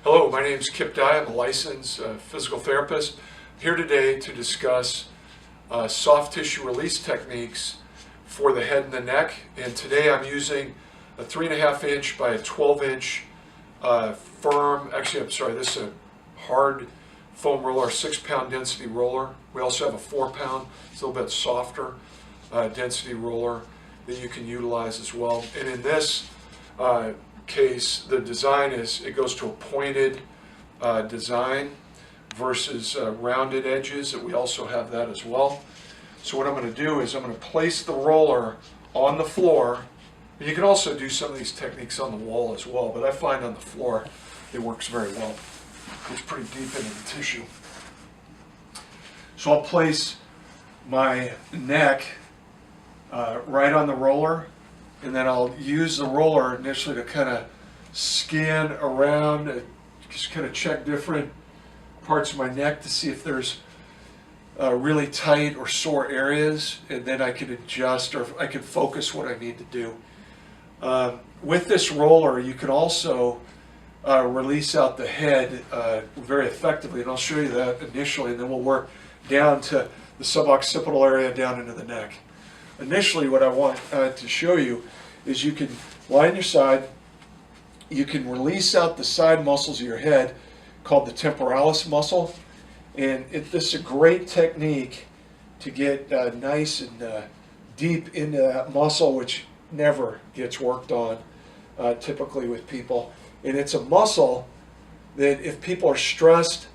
Hello, my name is Kip Dye. I'm a licensed physical therapist. Here today to discuss soft tissue release techniques for the head and the neck. And today I'm using a 3.5 inch by a 12 inch firm, this is a hard foam roller, 6-pound density roller. We also have a 4-pound, it's a little bit softer density roller that you can utilize as well. And in this case, the design is, it goes to a pointed design versus rounded edges, that we also have that as well. So what I'm going to do is I'm going to place the roller on the floor. You can also do some of these techniques on the wall as well, but I find on the floor it works very well. It's pretty deep into the tissue. So I'll place my neck right on the roller, and then I'll use the roller initially to kind of scan around, just kind of check different parts of my neck to see if there's really tight or sore areas, and then I can adjust, or I can focus what I need to do. With this roller, you can also release out the head very effectively, and I'll show you that initially, and then we'll work down to the suboccipital area down into the neck. Initially, what I want to show you is you can lie on your side, you can release out the side muscles of your head called the temporalis muscle, and this is a great technique to get nice and deep into that muscle, which never gets worked on typically with people. And it's a muscle that if people are stressed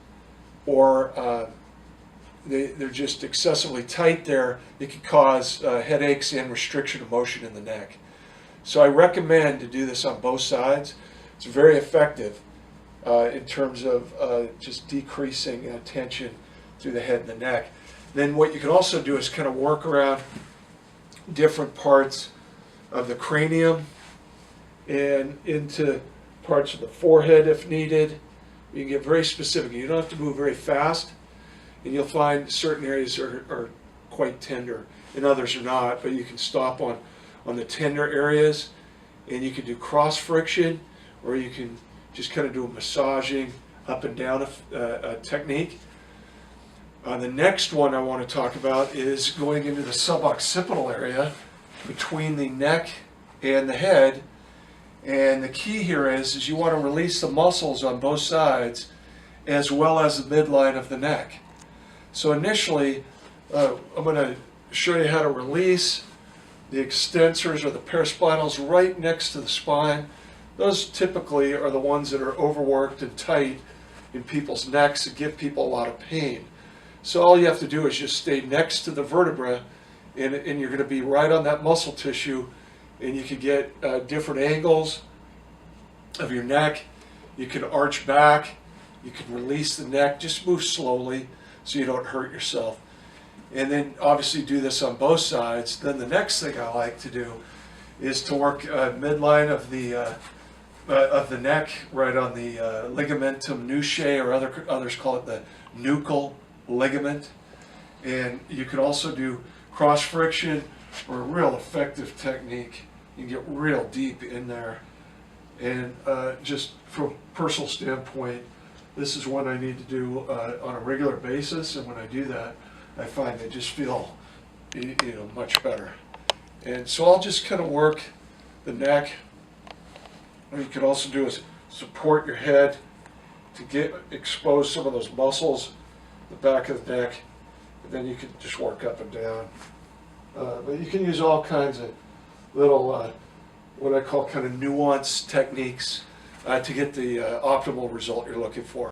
or they're just excessively tight there, it can cause headaches and restriction of motion in the neck. So I recommend to do this on both sides. It's very effective in terms of just decreasing tension through the head and the neck. Then what you can also do is kind of work around different parts of the cranium and into parts of the forehead if needed. You can get very specific. You don't have to move very fast, and you'll find certain areas are quite tender and others are not, but you can stop on the tender areas, and you can do cross friction, or you can just kind of do a massaging up and down technique. The next one I want to talk about is going into the suboccipital area between the neck and the head. And the key here is you want to release the muscles on both sides as well as the midline of the neck. So initially, I'm going to show you how to release the extensors or the paraspinals right next to the spine. Those typically are the ones that are overworked and tight in people's necks that give people a lot of pain. So all you have to do is just stay next to the vertebra, and you're going to be right on that muscle tissue, and you can get different angles of your neck. You can arch back, you can release the neck, just move slowly so you don't hurt yourself. And then obviously do this on both sides. Then the next thing I like to do is to work midline of the neck, right on the ligamentum nuchae, or others call it the nuchal ligament. And you can also do cross friction, or a real effective technique. You can get real deep in there. And just from a personal standpoint, this is what I need to do on a regular basis, and when I do that, I find I just feel much better. And so I'll just kind of work the neck. What you can also do is support your head to expose some of those muscles, the back of the neck, and then you can just work up and down. But you can use all kinds of little, what I call kind of nuanced techniques to get the optimal result you're looking for.